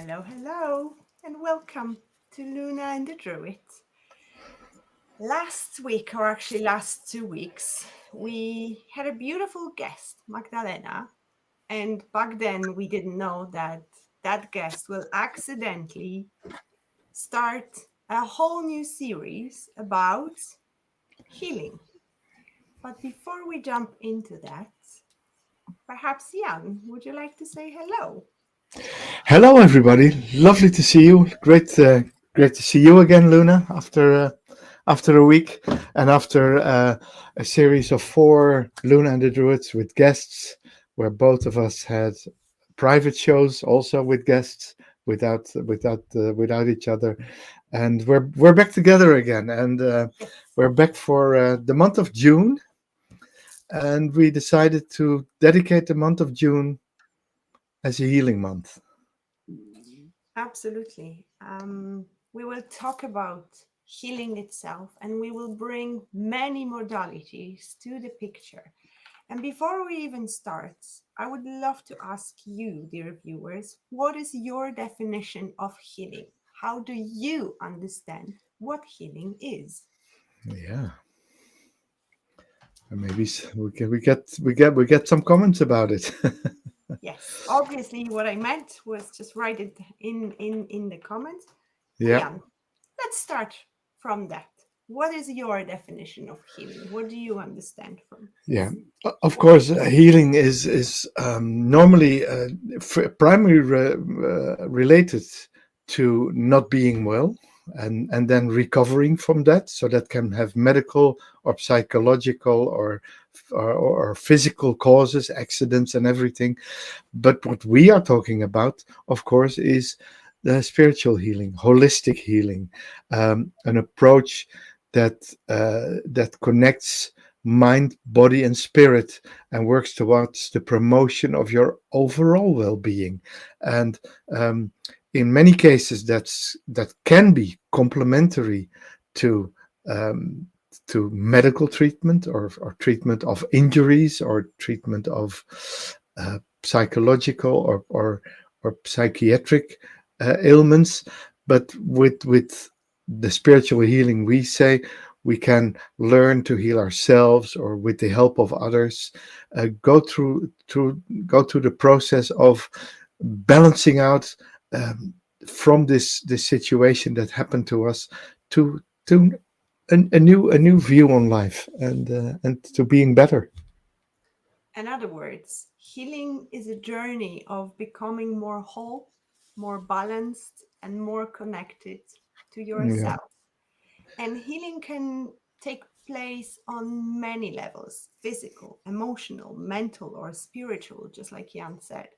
Hello, hello, and welcome to Luna and the Druid. Last week, or actually last 2 weeks, we had a beautiful guest, Magdalena, and back then we didn't know that that guest will accidentally start a whole new series about healing. But before we jump into that, perhaps Jan, would you like to say hello? Hello, everybody. Lovely to see you. Great to see you again, Luna. After a week and after a series of four Luna and the Druids with guests, where both of us had private shows also with guests without each other, and we're back together again, and Yes. we're back for the month of June, and we decided to dedicate the month of June as a healing month. Absolutely. We will talk about healing itself and we will bring many modalities to the picture. And before we even start, I would love to ask you, dear viewers, what is your definition of healing? How do you understand what healing is? Yeah. And maybe we get some comments about it. Yes, obviously, what I meant was just write it in the comments. And Yeah, yeah, let's start from that. What is your definition of healing? What do you understand from yeah. this? Of course, healing is normally primary related to not being well, and then recovering from that. So that can have medical or psychological or physical causes, accidents, and everything. But what we are talking about, of course, is the spiritual healing, holistic healing, an approach that connects mind, body, and spirit, and works towards the promotion of your overall well-being. And in many cases, that can be complementary to. Um, to medical treatment or treatment of injuries or treatment of psychological or psychiatric ailments, but with the spiritual healing, we say we can learn to heal ourselves or with the help of others, go through the process of balancing out from this situation that happened to us to a new view on life and to being better. In other words, healing is a journey of becoming more whole, more balanced, and more connected to Yeah, yourself. And healing can take place on many levels: physical, emotional, mental, or spiritual, just like Jan said.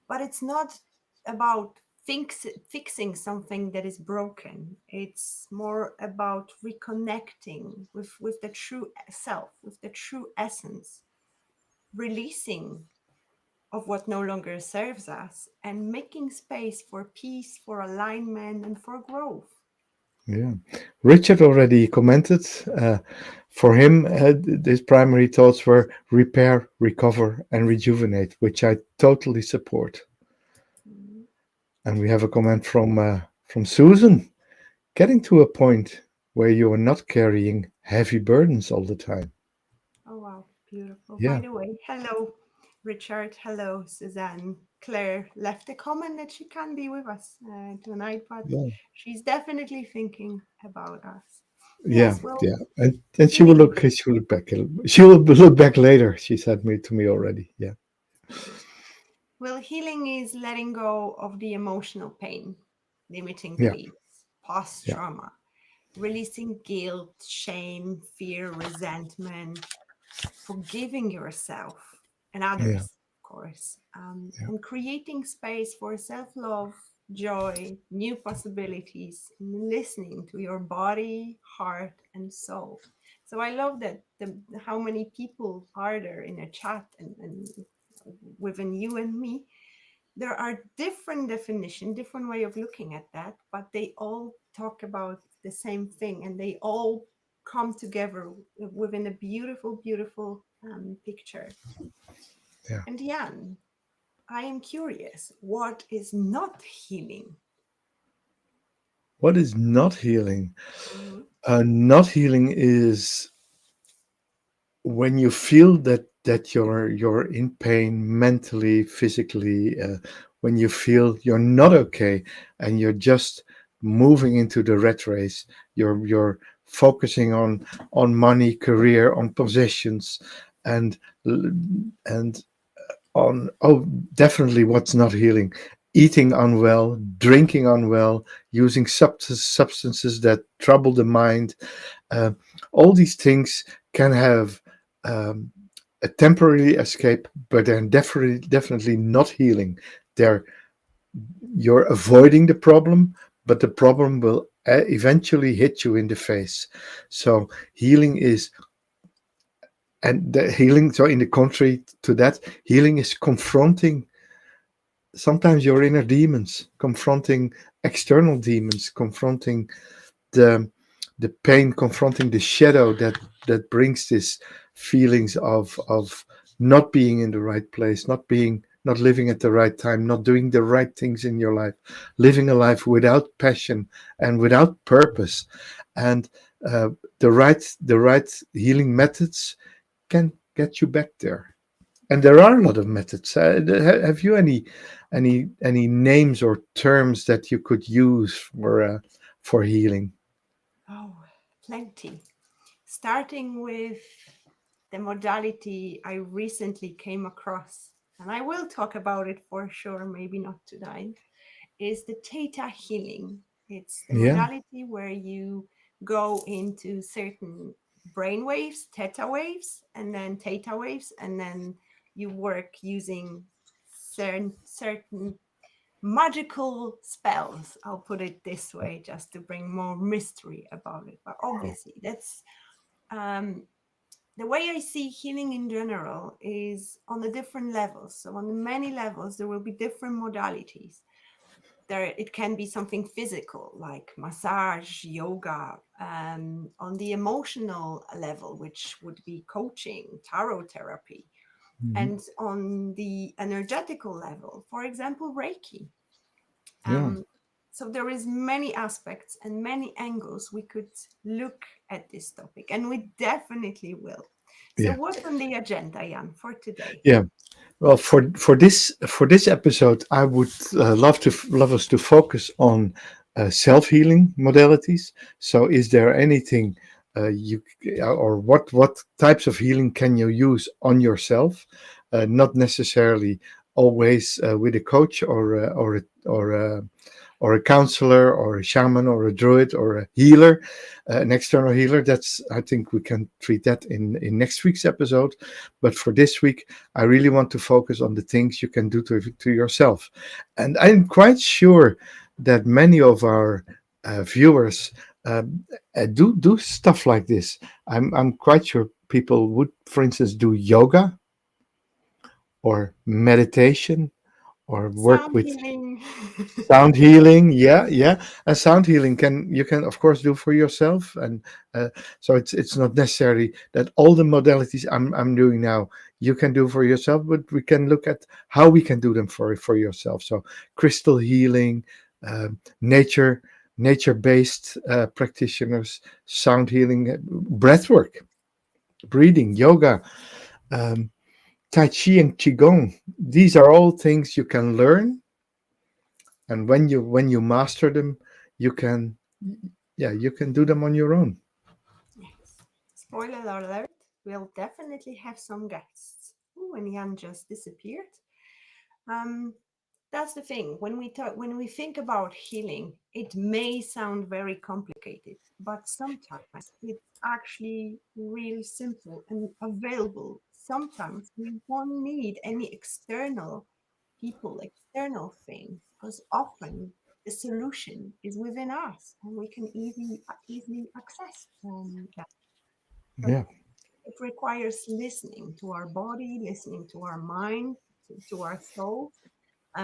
But it's not about fixing something that is broken. It's more about reconnecting with the true self, with the true essence, releasing of what no longer serves us, and making space for peace, for alignment, and for growth. yeah. Richard already commented. For him, his primary thoughts were repair, recover, and rejuvenate, which I totally support. Mm. And we have a comment from Susan. Getting to a point where you are not carrying heavy burdens all the time. Oh, wow, beautiful. By Yeah, the way, hello, Richard. Hello, Suzanne. Claire left a comment that she can't be with us tonight, but yeah, she's definitely thinking about us. yeah, Yes, well, yeah. And she will healing. look. She will look back. She will look back later. She said to me already. Yeah, Well, healing is letting go of the emotional pain, limiting yeah, beliefs, past yeah, trauma, releasing guilt, shame, fear, resentment, forgiving yourself and yeah, others, of course, and creating space for self love, joy, new possibilities, and listening to your body, heart, and soul. So I love that how many people are there in a chat and within you and me. There are different definition, different way of looking at that, but they all talk about the same thing and they all come together within a beautiful, beautiful picture. yeah. And Jan, I am curious, what is not healing? What is not healing? Mhm. Not healing is when you feel that you're in pain mentally, physically, when you feel you're not okay and you're just moving into the rat race, you're focusing on money, career, on possessions, and and on, oh, definitely what's not healing: eating unwell, drinking unwell, using substances that trouble the mind. uh, all these things can have um, a temporary escape, but they're definitely not healing. They're You're avoiding the problem, but the problem will eventually hit you in the face. So healing is, and the healing, so in the contrary to that, healing is confronting sometimes your inner demons, confronting external demons, confronting the the pain, confronting the shadow that brings this feelings of not being in the right place, not living at the right time, not doing the right things in your life, living a life without passion and without purpose. And uh, the right healing methods can get you back there. And there are a lot of methods. Have you any names or terms that you could use for healing? Oh, plenty. Starting with the modality I recently came across, and I will talk about it for sure, maybe not tonight, is the theta healing. It's the Yeah. modality where you go into certain brain waves, theta waves, and then theta waves, and then you work using certain magical spells. I'll put it this way, just to bring more mystery about it. But obviously, that's um, the way I see healing in general is on the different levels. So on the many levels, there will be different modalities. There, it can be something physical like massage, yoga. On the emotional level, which would be coaching, tarot therapy, Mhm. and on the energetical level, for example, Reiki. Yeah. Um, so there is many aspects and many angles we could look at this topic, and we definitely will. So Yeah. what's on the agenda, Jan, for today? Yeah. Well, for this episode, I would love us to focus on self healing modalities. So, is there anything you or what types of healing can you use on yourself? Not necessarily always with a coach or a counselor or a shaman or a druid or a healer, an external healer. That's, I think we can treat that in next week's episode. But for this week, I really want to focus on the things you can do to yourself. And I'm quite sure that many of our viewers do stuff like this. I'm quite sure people would, for instance, do yoga or meditation or work Sound with healing. sound healing. Yeah, yeah. And sound healing can of course do for yourself. And so it's not necessary that all the modalities I'm doing now you can do for yourself, but we can look at how we can do them for yourself. So crystal healing, nature based practitioners, sound healing, breath work, breathing, yoga, um, tai chi and qigong. These are all things you can learn, and when you master them, you can, yeah, you can do them on your own. Yes. Spoiler alert, we'll definitely have some guests. Ooh, and Jan just disappeared. Um, that's the thing. When we think about healing, it may sound very complicated, but sometimes it's actually really simple and available. Sometimes we won't need any external people, external things, because often the solution is within us and we can easily access that. But Yeah, it requires listening to our body, listening to our mind, to our soul,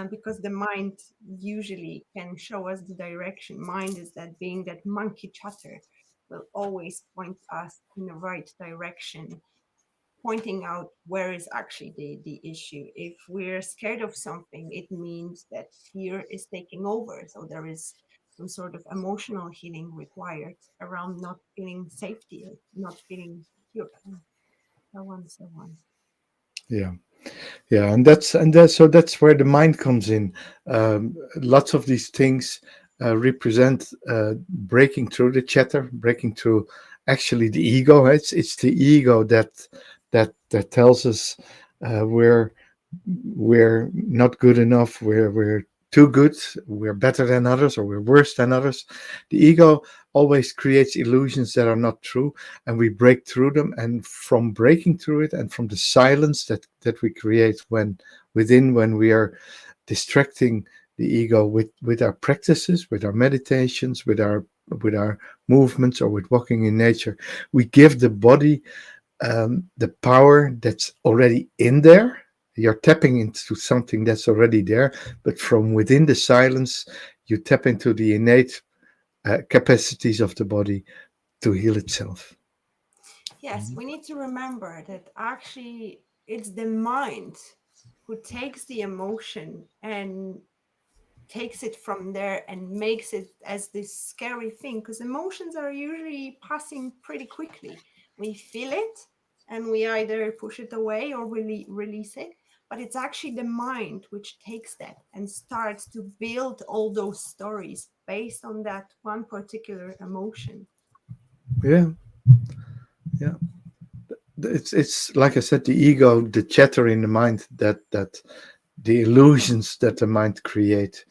because the mind usually can show us the direction. Mind is that being that monkey chatter will always point us in the right direction. pointing out where is actually the issue. If we're scared of something, it means that fear is taking over. So there is some sort of emotional healing required around not feeling safety, not feeling secure, and so on, so on. Yeah. Yeah, so that's where the mind comes in. Lots of these things represent breaking through the chatter, breaking through actually the ego. It's the ego that tells us we're not good enough, we're too good, we're better than others, or we're worse than others. The ego always creates illusions that are not true, and we break through them. And from breaking through it, and from the silence that we create when we are distracting the ego with our practices, with our meditations, with our movements, or with walking in nature, we give the body the power that's already in there. You're tapping into something that's already there, but from within the silence, you tap into the innate capacities of the body to heal itself. Yes, we need to remember that actually it's the mind who takes the emotion and takes it from there and makes it as this scary thing, because emotions are usually passing pretty quickly. We feel it and we either push it away or really release it, but it's actually the mind which takes that and starts to build all those stories based on that one particular emotion. Yeah, yeah. It's like I said, the ego, the chatter in the mind, that the illusions that the mind create,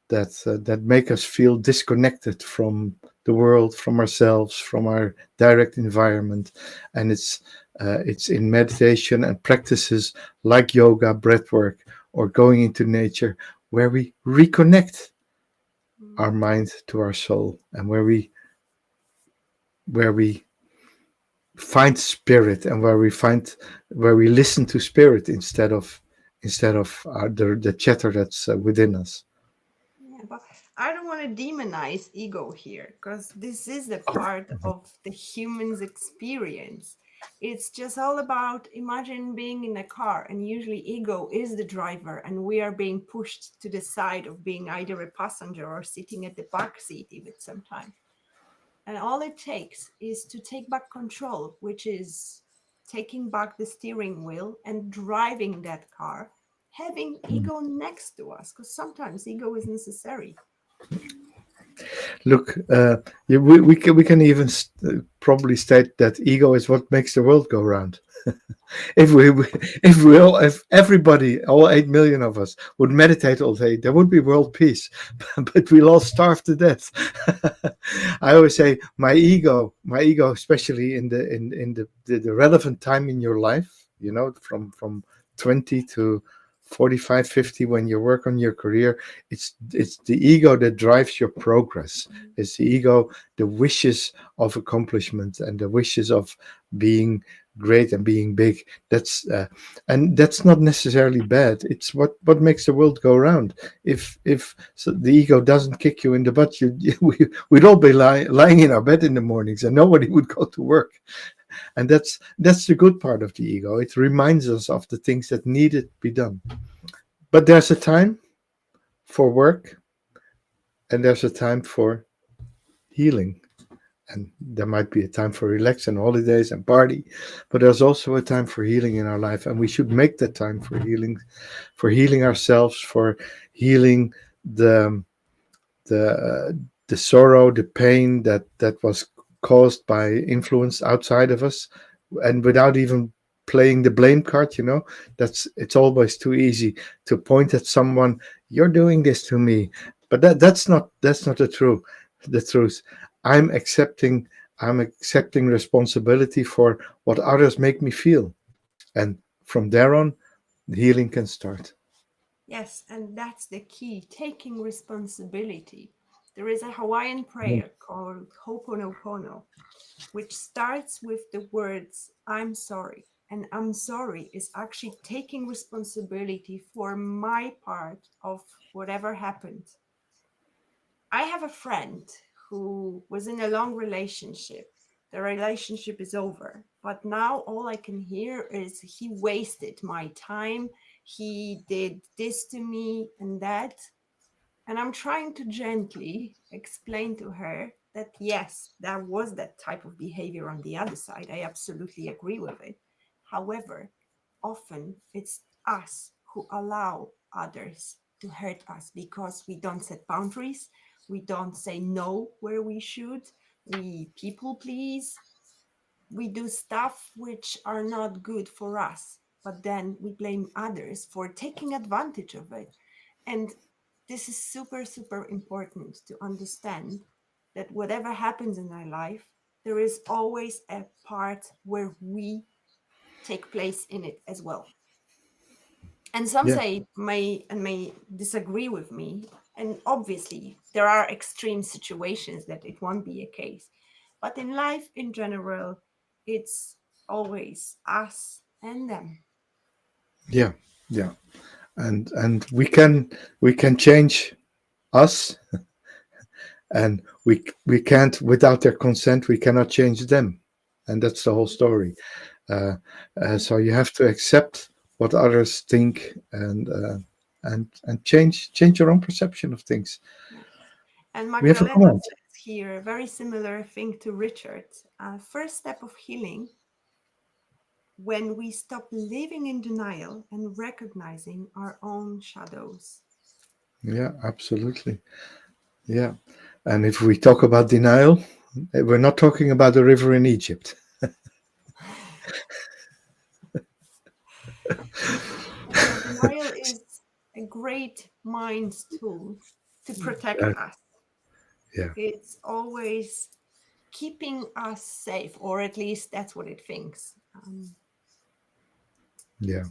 that make us feel disconnected from the world, from ourselves, from our direct environment. And it's in meditation and practices like yoga, breath work, or going into nature, where we reconnect our Mm. mind to our soul, and where we find spirit, and where we listen to spirit instead of the chatter that's within us. Yeah, but I don't want to demonize ego here, because this is a part of the human's experience. It's just all about, imagine being in a car, and usually ego is the driver, and we are being pushed to the side of being either a passenger or sitting at the back seat even sometimes. And all it takes is to take back control, which is taking back the steering wheel and driving that car, having ego next to us, because sometimes ego is necessary. Look, yeah, we can even probably state that ego is what makes the world go round. If we if everybody, all 8 million of us, would meditate all day, there would be world peace. But we'll all starve to death. I always say my ego, especially in the relevant time in your life, from 20 to 45, 50, when you work on your career, it's the ego that drives your progress. It's the ego, the wishes of accomplishment, and the wishes of being great and being big. That's not necessarily bad. It's what makes the world go round. If so the ego doesn't kick you in the butt, we'd all be lying in our bed in the mornings, and nobody would go to work. And that's the good part of the ego. It reminds us of the things that needed to be done. But there's a time for work, and there's a time for healing. And there might be a time for relax and holidays and party, but there's also a time for healing in our life, and we should make that time for healing ourselves, for healing the the sorrow, the pain that was caused by influence outside of us, and without even playing the blame card. It's always too easy to point at someone. You're doing this to me, but that's not the truth. I'm accepting responsibility for what others make me feel, and from there on, the healing can start. Yes, and that's the key, taking responsibility. There is a Hawaiian Mm. prayer called Ho'oponopono, which starts with the words, I'm sorry. And I'm sorry is actually taking responsibility for my part of whatever happened. I have a friend who was in a long relationship. The relationship is over. But now all I can hear is he wasted my time. He did this to me and that. And I'm trying to gently explain to her that yes, there was that type of behavior on the other side. I absolutely agree with it. However, often it's us who allow others to hurt us because we don't set boundaries. We don't say no where we should. We people please. We do stuff which are not good for us, but then we blame others for taking advantage of it. And this is super, super important to understand that whatever happens in our life, there is always a part where we take place in it as well. And some Yeah, say may disagree with me. And obviously, there are extreme situations that it won't be a case. But in life in general, it's always us and them. yeah, yeah. And we can change us, and we can't, without their consent, we cannot change them, and that's the whole story. uh, Yeah. so you have to accept what others think, and change your own perception of things. Yeah. And We have a Magdalena comment. says here a very similar thing to Richard. First step of healing when we stop living in denial and recognizing our own shadows. Yeah, absolutely. Yeah. And if we talk about denial, we're not talking about the river in Egypt. Yeah, denial is a great mind's tool to protect Uh, us. yeah, It's always keeping us safe, or at least that's what it thinks. yeah,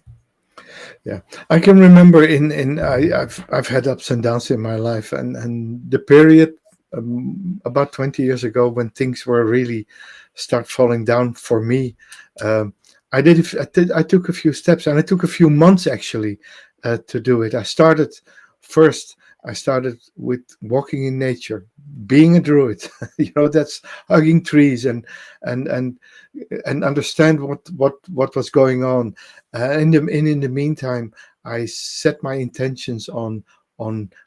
yeah. I can remember I've had ups and downs in my life, and the period, about 20 years ago, when things were really start falling down for me. Um, I took a few steps, and I took a few months actually to do it. First. I started with walking in nature, being a druid. That's hugging trees and and and understand what was going on. In the meantime, I set my intentions on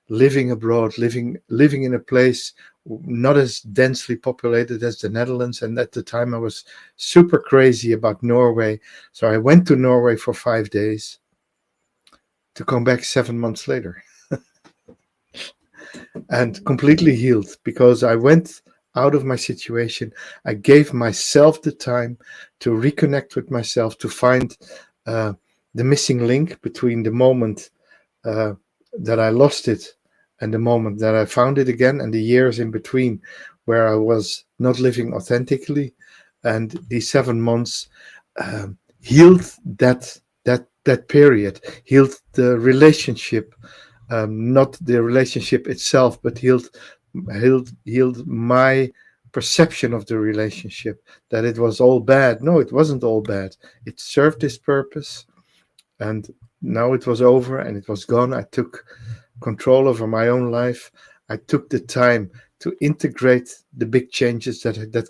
living abroad, living in a place not as densely populated as the Netherlands. And at the time, I was super crazy about Norway, so I went to Norway for 5 days to come back 7 months later and completely healed, because I went out of my situation. I gave myself the time to reconnect with myself, to find uh, the missing link between the moment uh, that I lost it and the moment that I found it again, and the years in between where I was not living authentically. And these 7 months healed that period, healed the relationship, not the relationship itself, but healed my perception of the relationship, that it was all bad. No, it wasn't all bad. It served its purpose, and now it was over and it was gone. I took control over my own life. I took the time to integrate the big changes that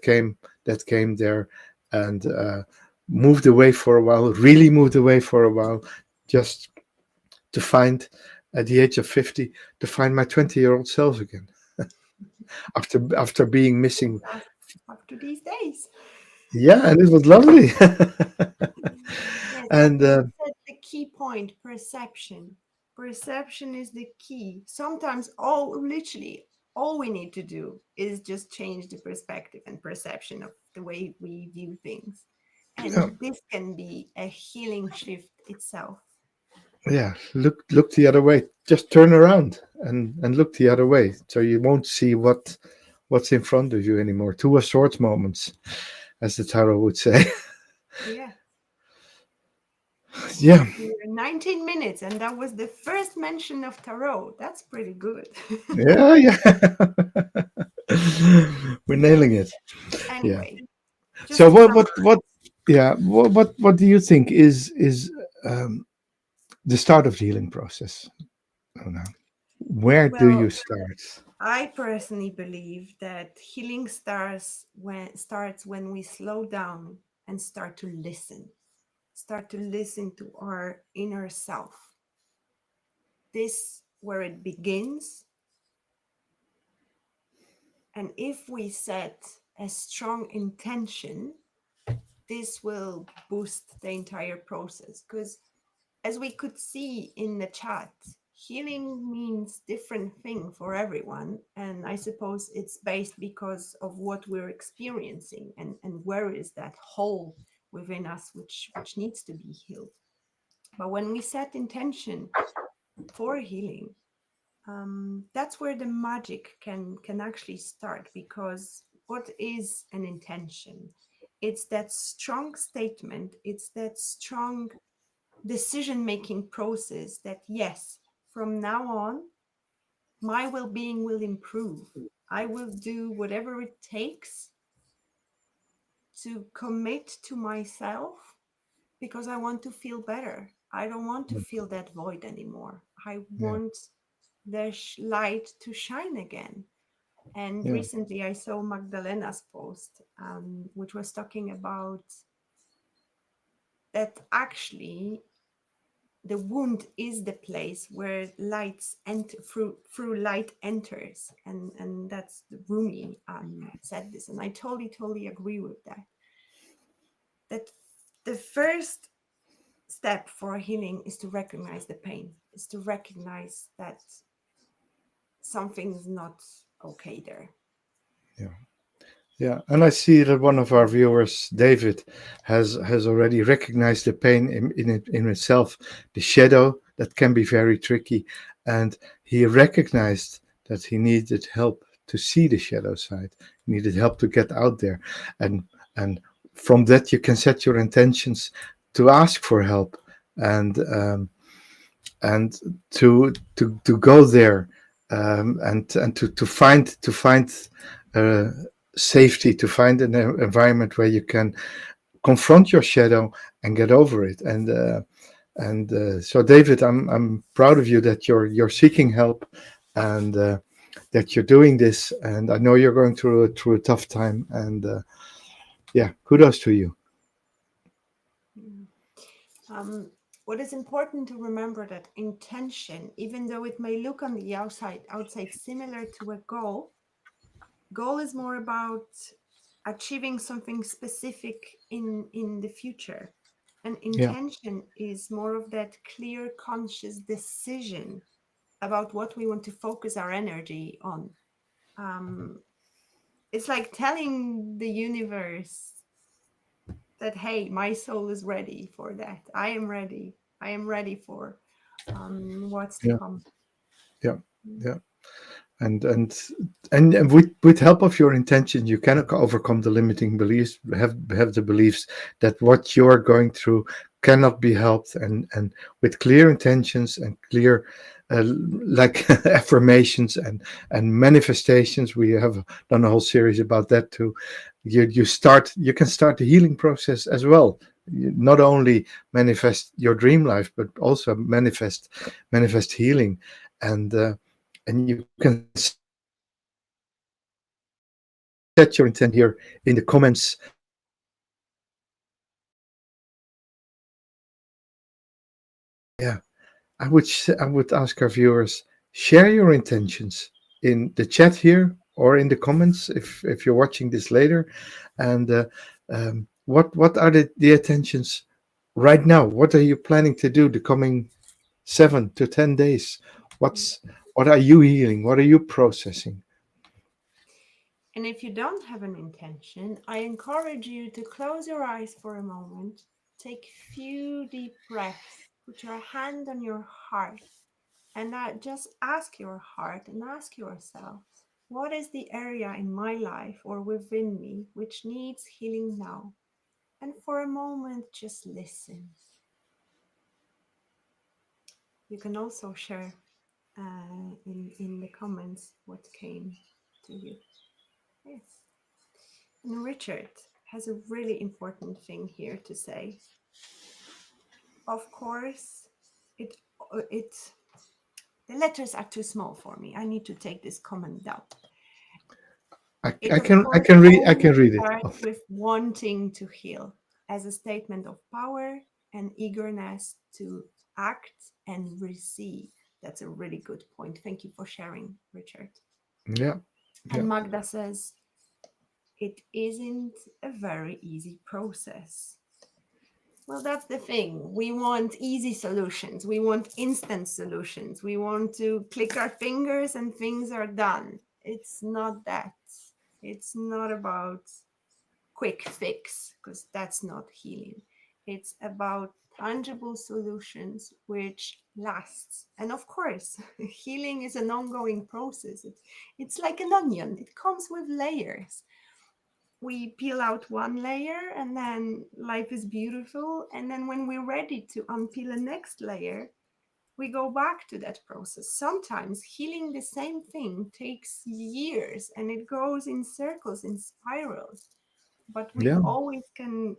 came there, and moved away for a while. Really moved away for a while, just to find, at the age of 50, to find my 20-year-old self again, after being missing. Us up to these days. Yeah, and it was lovely. Yes, but And you said the key point, perception. Perception is the key. Sometimes literally all we need to do is just change the perspective and perception of the way we view things. yeah, And this can be a healing shift itself. yeah, look the other way. Just turn around and look the other way, so you won't see what's in front of you anymore. Two of swords moments, as the tarot would say. Yeah. Yeah, We're 19 minutes, and that was the first mention of tarot. That's pretty good. yeah, yeah. We're Yes. nailing it. Yeah. Anyway, just So to what? summarize. Yeah. What do you think is um, the start of the healing process? I don't know. Where do Well, you start? I personally believe that healing starts when we slow down and start to listen. Start to listen to our inner self. This where it begins. And if we set a strong intention, this will boost the entire process. Because as we could see in the chat, healing means different thing for everyone. And I suppose it's based because of what we're experiencing and where is that hole within us which needs to be healed. But when we set intention for healing, that's where the magic can actually start. Because what is an intention? It's that strong statement, it's that strong decision-making process that yes, from now on my well-being will improve. I will do whatever it takes to commit to myself because I want to feel better. I don't want to feel that void anymore. I Yeah. want the light to shine again. And Yeah. recently I saw Magdalena's post, which was talking about that actually the wound is the place where lights enter through light enters, and that's the Rumi said this, and I totally agree with that. That the first step for healing is to recognize the pain, is to recognize that something's not okay there. Yeah. Yeah, and I see that one of our viewers, David, has already recognized the pain in itself, the shadow that can be very tricky, and he recognized that he needed help to see the shadow side. He needed help to get out there, and from that you can set your intentions to ask for help and to go there, and to find uh, safety, to find an environment where you can confront your shadow and get over it. And so, David, I'm proud of you that you're seeking help, and that you're doing this. And I know you're going through a tough time. And yeah, kudos to you. Mm. What is important to remember that intention, even though it may look on the outside similar to a goal is more about achieving something specific in the future. And Yeah, intention is more of that clear, conscious decision about what we want to focus our energy on. Um, it's like telling the universe that, hey, my soul is ready for that. I am ready. I am ready for what's to yeah, come. yeah, yeah. And with help of your intention, you can overcome the limiting beliefs, have the beliefs that what you are going through cannot be helped, and with clear intentions and clear like affirmations and manifestations. We have done a whole series about that too. You can start the healing process as well. You not only manifest your dream life, but also manifest healing. And you can set your intent here in the comments. Yeah, I would ask our viewers, share your intentions in the chat here or in the comments if you're watching this later. And what are the intentions right now? What are you planning to do the coming 7 to 10 days? What are you healing? What are you processing? And if you don't have an intention, I encourage you to close your eyes for a moment, take a few deep breaths, put your hand on your heart, and just ask your heart and ask yourself, what is the area in my life or within me which needs healing now? And for a moment, just listen. You can also share in the comments what came to you. Yes. And Richard has a really important thing here to say. Of course, it the letters are too small for me. I need to take this comment down. I, It I of can I course can read I only can read it. starts with wanting to heal. as a statement of power and eagerness to act and receive. That's a really good point. Thank you for sharing, Richard. Yeah. And Yeah. Magda says, it isn't a very easy process. Well, that's the thing. We want easy solutions. We want instant solutions. We want to click our fingers and things are done. It's not that. It's not about quick fix, because that's not healing. It's about tangible solutions which lasts. And of course, healing is an ongoing process. It's like an onion. It comes with layers. We peel out one layer and then life is beautiful. And then when we're ready to unpeel a next layer, we go back to that process. Sometimes healing the same thing takes years and it goes in circles, in spirals, but we Yeah. always can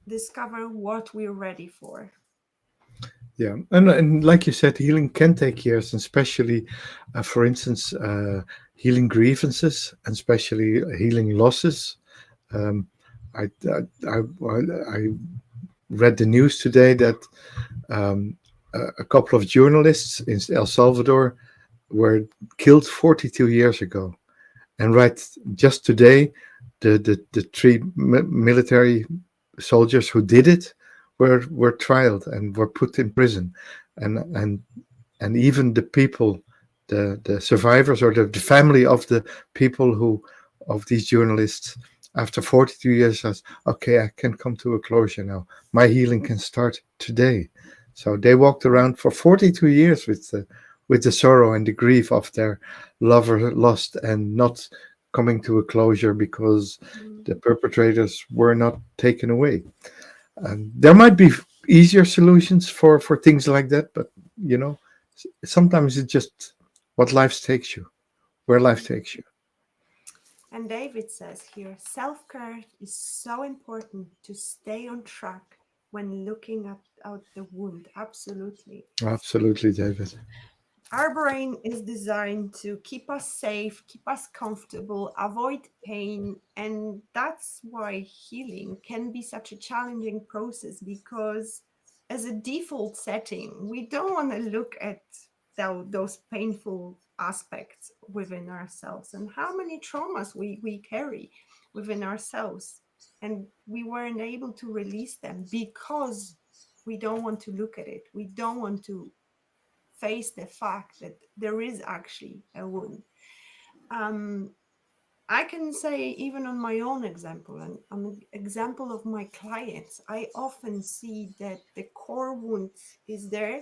discover what we're ready for. Yeah, and like you said, healing can take years, and especially, for instance, healing grievances, and especially healing losses. Um, I read the news today that um, a couple of journalists in El Salvador were killed 42 years ago, and right just today, the three military soldiers who did it were trialed and were put in prison, and and and even the people, the survivors, or the family of the people who of these journalists, after 42 years, says, okay, I can come to a closure now. My healing can start today. So they walked around for 42 years with the sorrow and the grief of their lover lost and not coming to a closure because Mm. the perpetrators were not taken away. There might be easier solutions for things like that, but you know, sometimes it's just what life takes you, where life takes you. And David says here, self care is so important to stay on track when looking at out the wound. Absolutely. Absolutely, David. Our brain is designed to keep us safe, keep us comfortable, avoid pain. And that's why healing can be such a challenging process, because, as a default setting, we don't want to look at those painful aspects within ourselves and how many traumas we carry within ourselves. And we weren't able to release them because we don't want to look at it. We don't want to face the fact that there is actually a wound. Um, I can say, even on my own example, and an example of my clients, I often see that the core wound is there,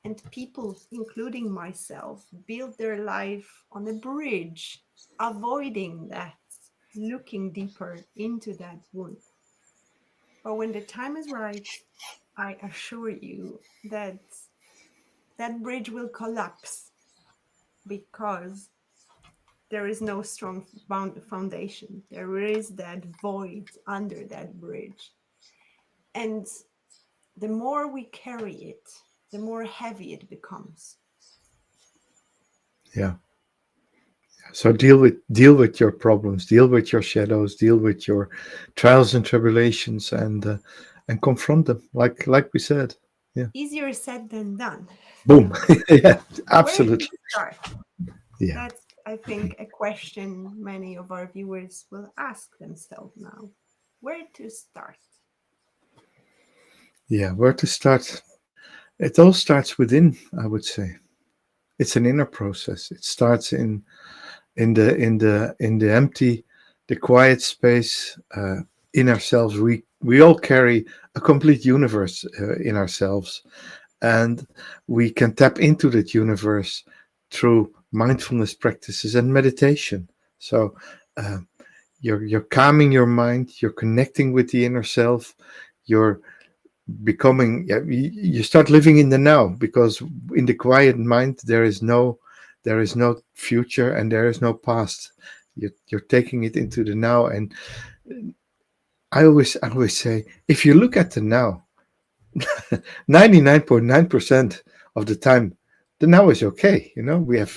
and people, including myself, build their life on a bridge, avoiding that, looking deeper into that wound. But when the time is right, I assure you that that bridge will collapse, because there is no strong foundation. There is that void under that bridge. And the more we carry it, the more heavy it becomes. Yeah. So deal with your problems, deal with your shadows, deal with your trials and tribulations, and confront them, like we said. Yeah. Easier said than done. Boom. Yeah. Where to Absolutely. start? Yeah. That's, I think, a question many of our viewers will ask themselves now. Where to start? Yeah. Where to start? It all starts within, I would say. It's an inner process. It starts in the empty, the quiet space in ourselves. We all carry a complete universe in ourselves, and we can tap into that universe through mindfulness practices and meditation. So uh, you're calming your mind, you're connecting with the inner self, you're becoming, yeah, you start living in the now, because in the quiet mind there is no future and there is no past. You're taking it into the now. And I always say, if you look at the now, 99.9% of the time the now is okay. We have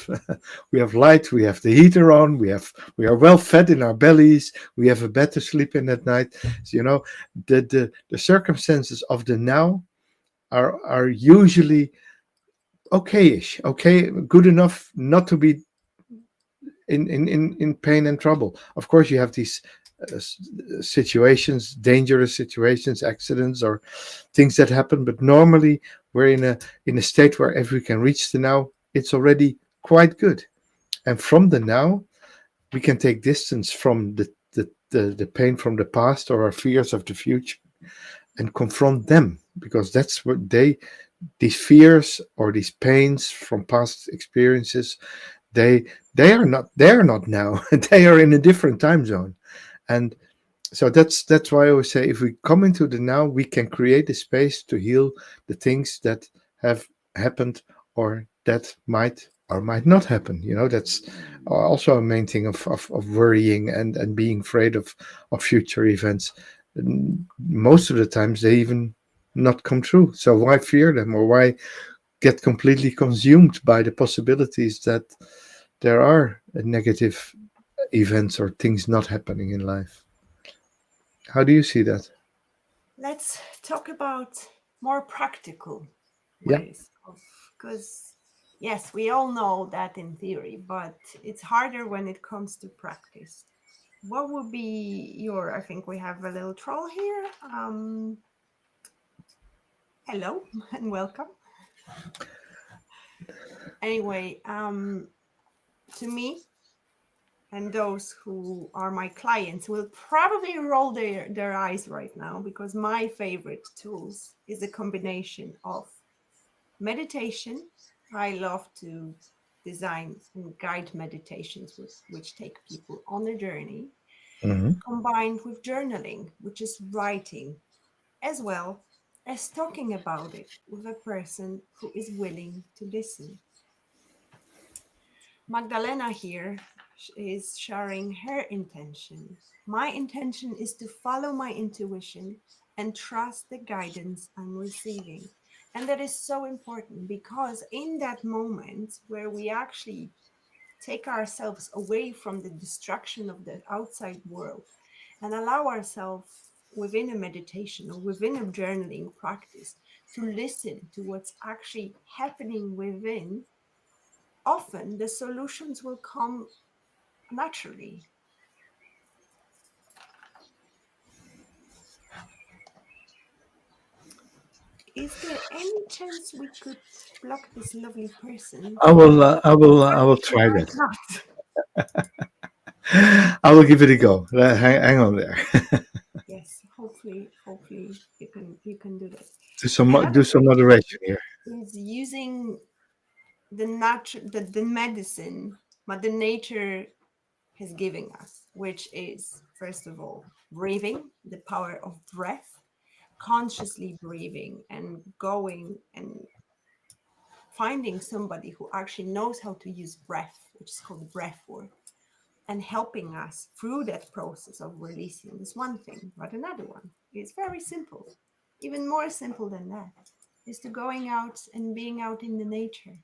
we have light, we have the heater on, we are well fed in our bellies, we have a bed to sleep in at night. So, the circumstances of the now are usually okayish, okay, good enough not to be in pain and trouble. Of course, you have these situations, dangerous situations, accidents, or things that happen. But normally, we're in a state where if we can reach the now, it's already quite good. And from the now, we can take distance from the pain from the past or our fears of the future and confront them, because that's what these fears or these pains from past experiences, they they are not now. They are in a different time zone. And so that's why I always say, if we come into the now, we can create a space to heal the things that have happened or that might or might not happen. That's also a main thing of worrying and being afraid of future events. And most of the times they even not come true. So why fear them, or why get completely consumed by the possibilities that there are negative events or things not happening in life? How do you see that? Let's talk about more practical Yeah. ways of, because yes, we all know that in theory, but it's harder when it comes to practice. What would be I think we have a little troll here. Hello and welcome. Anyway, to me, and those who are my clients will probably roll their eyes right now, because my favorite tools is a combination of meditation. I love to design and guide meditations which take people on a journey, Hmm. combined with journaling, which is writing, as well as talking about it with a person who is willing to listen. Magdalena here is sharing her intention. My intention is to follow my intuition and trust the guidance I'm receiving. And that is so important, because in that moment where we actually take ourselves away from the distraction of the outside world and allow ourselves within a meditation or within a journaling practice to listen to what's actually happening within, often the solutions will come naturally. Is there any chance we could block this lovely person I will. from I will I try might that. not? I will give it a go. Hang on there. Yes, hopefully you can do that. Do Another some way moderation here. is using the medicine Mother Nature has given us, which is first of all breathing, the power of breath, consciously breathing and going and finding somebody who actually knows how to use breath, which is called breath work, and helping us through that process of releasing is one thing. But another one is very simple, even more simple than that, is to going out and being out in the nature,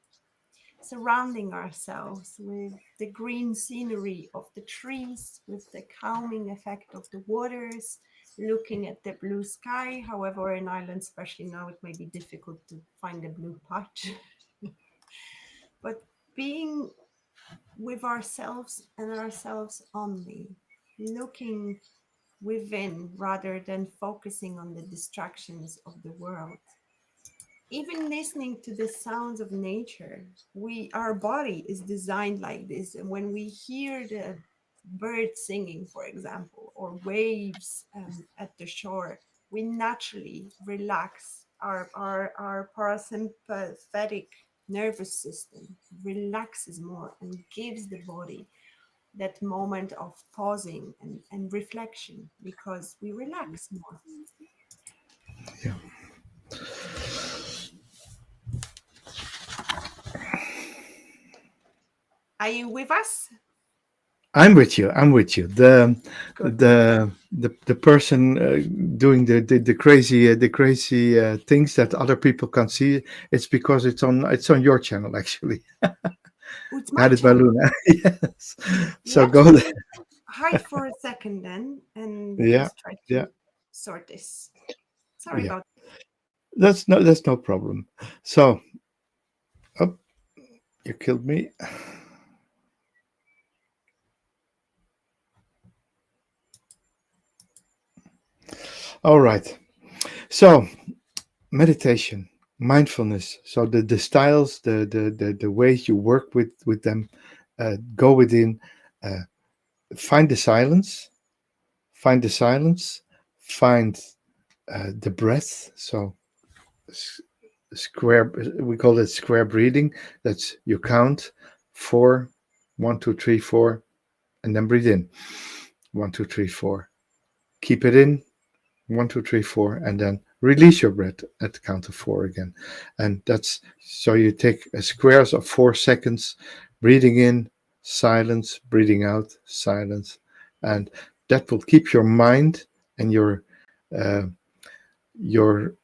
surrounding ourselves with the green scenery of the trees, with the calming effect of the waters, looking at the blue sky. However, in Ireland, especially now, it may be difficult to find a blue patch. But being with ourselves and ourselves only, looking within rather than focusing on the distractions of the world. Even listening to the sounds of nature, our body is designed like this. And when we hear the birds singing, for example, or waves at the shore, we naturally relax. Our parasympathetic nervous system relaxes more and gives the body that moment of pausing and reflection, because we relax more. Yeah. Are you with us? I'm with you. I'm with you. Good. the person doing the crazy things that other people can't see. It's because it's on your channel actually. Oh, it's my Guided by channel. Luna. Yes. So Let go there. me hide for a second then and Yeah, just try yeah, to sort this. Sorry yeah. about. That's no problem. So, oh, you killed me. All right. So meditation, mindfulness. So the styles, the ways you work with them, go within. Uh, find the silence. Find the silence. Find the breath. So s- square. We call it square breathing. That's you count 4, 1, 2, 3, 4, and then breathe in. 1, 2, 3, 4. Keep it in. 1, 2, 3, 4, and then release your breath at the count of 4 again. And that's so you take a squares of 4 seconds, breathing in, silence, breathing out, silence, and that will keep your mind and uh, your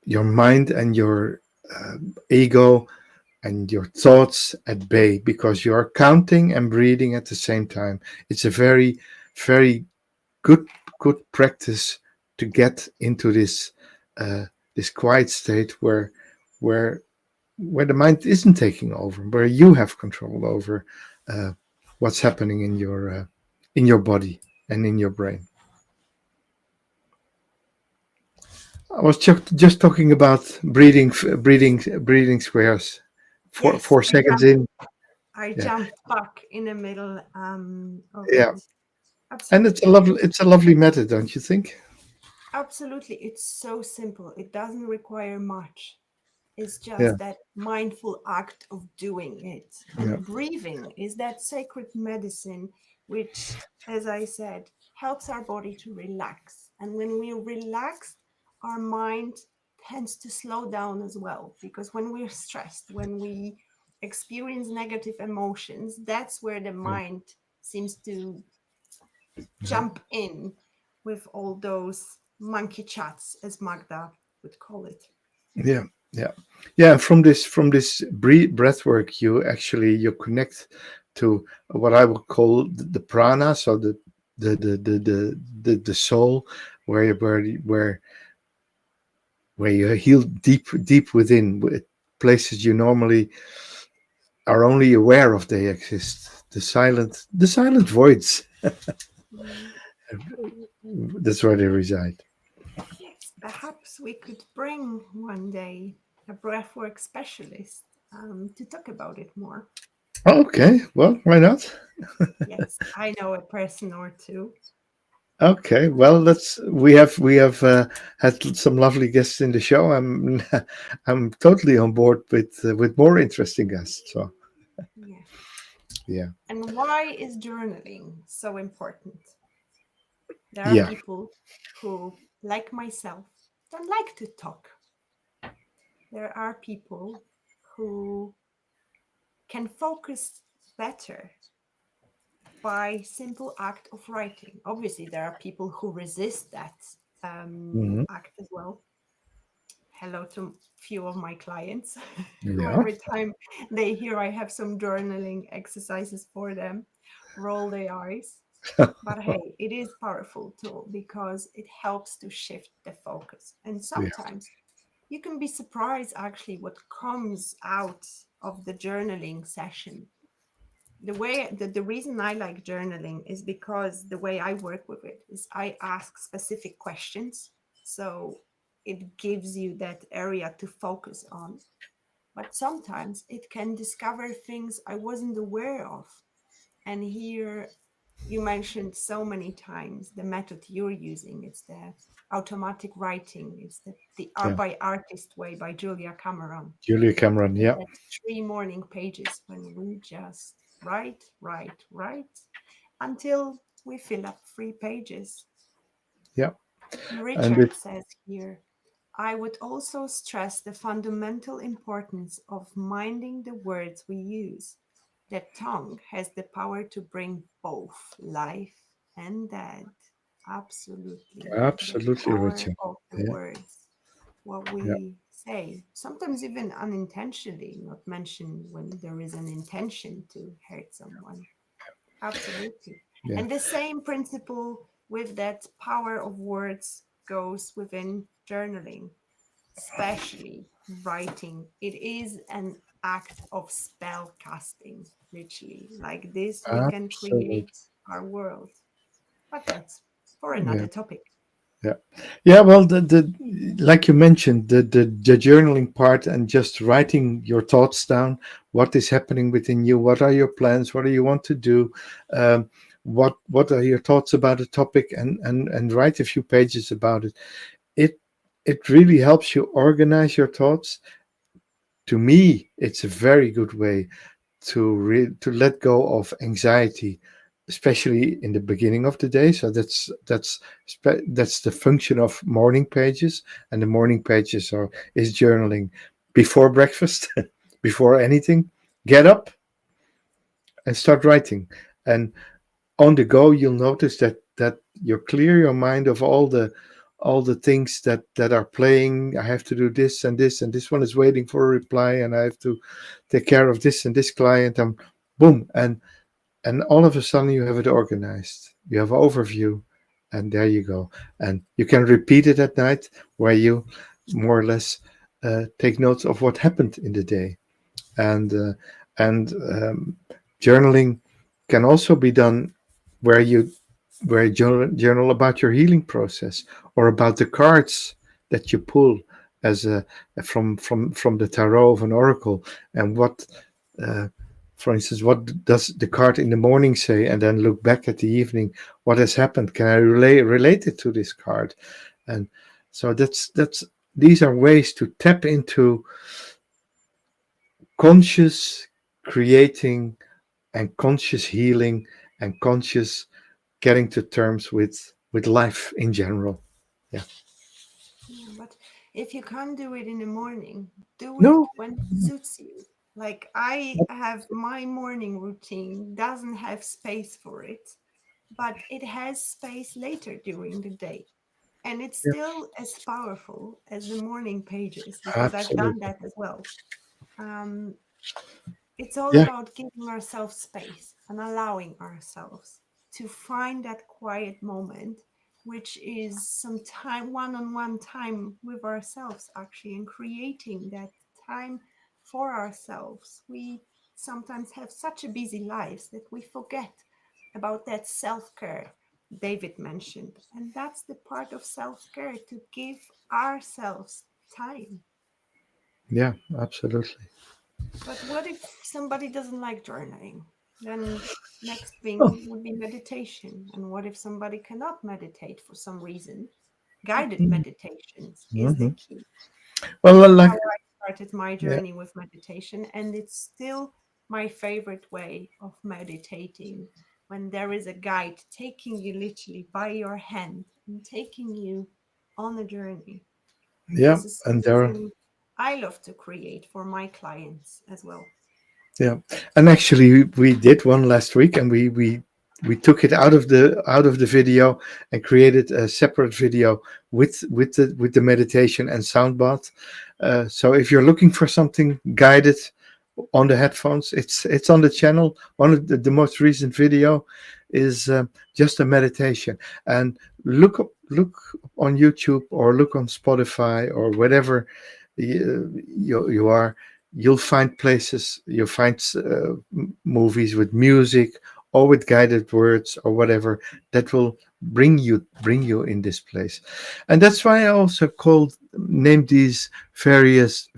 your mind and your ego and your thoughts at bay because you are counting and breathing at the same time. It's a very, very good practice to get into uh, this quiet state where where the mind isn't taking over, where you have control over uh, what's happening in your body and in your brain. I was just talking about breathing squares. Four Yes, four seconds in. I Yeah, jumped back in the middle of yeah, it. and Absolutely. it's a lovely method, don't you think? Absolutely. It's so simple. It doesn't require much. It's Yeah, just that mindful act of doing it. yeah, And breathing is that sacred medicine, which, as I said, helps our body to relax. And when we relax, our mind tends to slow down as well. Because when we're stressed, when we experience negative emotions, that's where the yeah, mind seems to yeah. jump in with all those monkey chats, as Magda would call it. Yeah, yeah, yeah. From this breath work, you connect to what I would call the prana, so the soul, where you heal deep within places you normally are only aware of they exist. The silent voids. Mm. That's where they reside. Yes, perhaps we could bring one day a breathwork specialist to talk about it more. Okay, well, why not? Yes, I know a person or two. Okay, well, we have had some lovely guests in the show. I'm I'm totally on board with more interesting guests. So Yeah. yeah, And why is journaling so important? There are yeah, people who, like myself, don't like to talk. There are people who can focus better by simple act of writing. Obviously, there are people who resist that hmm, act as well. Hello to few of my clients who yeah, every time they hear I have some journaling exercises for them roll their eyes. But hey, it is powerful tool because it helps to shift the focus. And yeah, sometimes you can be surprised actually what comes out of the journaling session. The reason I like journaling is because the way I work with it is I ask specific questions. So it gives you that area to focus on. But sometimes it can discover things I wasn't aware of. And here you mentioned so many times the method you're using. It's the automatic writing. It's the art yeah. by artist way by Julia Cameron. Julia Cameron, It's yeah, that 3 morning pages when we just write until we fill up 3 pages. yeah, and Richard it says here, I would also stress the fundamental importance of minding the words we use. The tongue has the power to bring both life and death. Absolutely. The Absolutely, power Richa. of the Yeah, words, what yeah, we say, sometimes even unintentionally, not mentioned when there is an intention to hurt someone. Absolutely. yeah. And the same principle with that power of words goes within journaling, especially writing. It is an act of spell casting, literally. Like this, we can Absolutely. create our world. But that's for Yeah. another topic. Yeah, yeah. Well, the like you mentioned, the journaling part and just writing your thoughts down. What is happening within you? What are your plans? What do you want to do? What are your thoughts about a topic? And write a few pages about it. It it really helps you organize your thoughts. To me, it's a very good way to let go of anxiety, especially in the beginning of the day. So that's the function of morning pages, and the morning pages are is journaling before breakfast, before anything. Get up and start writing, and on the go you'll notice that you clear your mind of all the things that are playing. I have to do this and this, and this one is waiting for a reply, and I have to take care of this and this client, and boom, and all of a sudden you have it organized, you have an overview, and there you go, and you can repeat it at night, where you more or less take notes of what happened in the day. And journaling can also be done where you journal about your healing process, or about the cards that you pull as a from the tarot of an oracle, and what uh, for instance, what does the card in the morning say, and then look back at the evening, what has happened, can I relate it to this card? And so that's these are ways to tap into conscious creating, and conscious healing, and conscious getting to terms with life in general. Yeah. Yeah, but if you can't do it in the morning, do it No. when it suits you. Like I have my morning routine doesn't have space for it, but it has space later during the day. And it's Yeah, still as powerful as the morning pages because I've done absolutely. that as well. Um, it's all Yeah, about giving ourselves space and allowing ourselves to find that quiet moment, which is some time, one on one time with ourselves, actually, and creating that time for ourselves. We sometimes have such a busy lives that we forget about that self care David mentioned. And that's the part of self care, to give ourselves time. yeah, absolutely. But what if somebody doesn't like journaling? Then next Oh, thing would be meditation. And what if somebody cannot meditate for some reason? Guided meditations is the mhm. key. Well, That's how like, I started my yeah, journey with meditation, and it's still my favorite way of meditating, when there is a guide taking you literally by your hand and taking you on a journey. And yeah, this is and there, something I love to create for my clients as well. yeah, and actually we did one last week, and we took it out of the video and created a separate video with the meditation and sound bath. So if you're looking for something guided on the headphones, it's on the channel. One of the most recent video is just a meditation, and look on YouTube, or look on Spotify, or whatever you are. You'll find places, you'll find movies with music, or with guided words, or whatever, that will bring you in this place. And that's why I also called named these various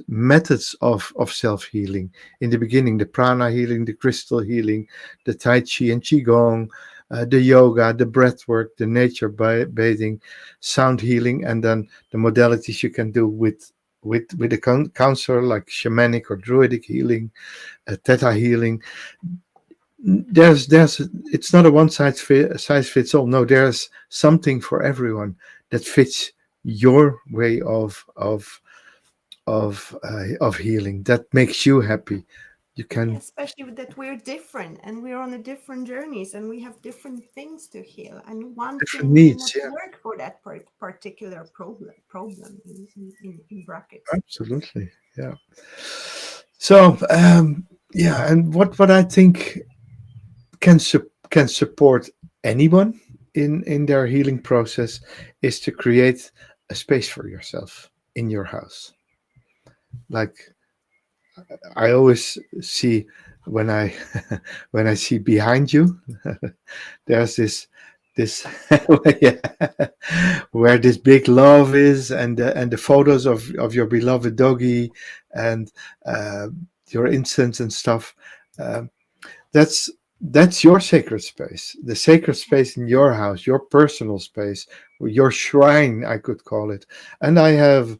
methods of self-healing. In the beginning, the prana healing, the crystal healing, the tai chi and qigong, the yoga, the breath work, the nature bathing, sound healing, and then the modalities you can do with a counselor, like shamanic or druidic healing, theta healing. There's it's not a size fits all. No, there's something for everyone that fits your way of healing, that makes you happy. You Yeah, can especially with that we're different and we're on a different journeys and we have different things to heal. And one different thing may needs. not Yeah, work for that particular problem in brackets. absolutely. Yeah. So yeah, and what I think can support anyone in their healing process is to create a space for yourself in your house. Like I always see when I when I see behind you, there's this yeah, where this big love is, and the photos of your beloved doggy, and uh, your incense and stuff. Um, that's that's your sacred space, the sacred space in your house, your personal space, your shrine, I could call it. And I have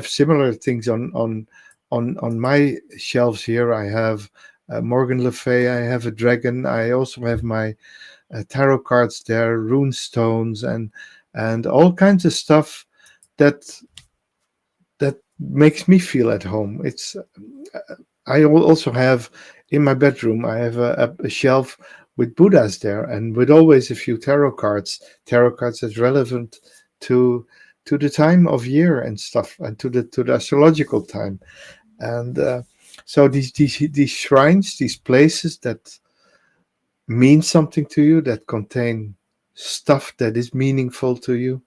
similar things on my shelves here. I have Morgan Le Fay, I have a dragon, I also have my tarot cards there, rune stones, and all kinds of stuff that that makes me feel at home. It's I also have in my bedroom. I have a shelf with Buddhas there, and with always a few tarot cards that's relevant to the time of year and stuff, and to the astrological time. And so these shrines, these places that mean something to you, that contain stuff that is meaningful to you,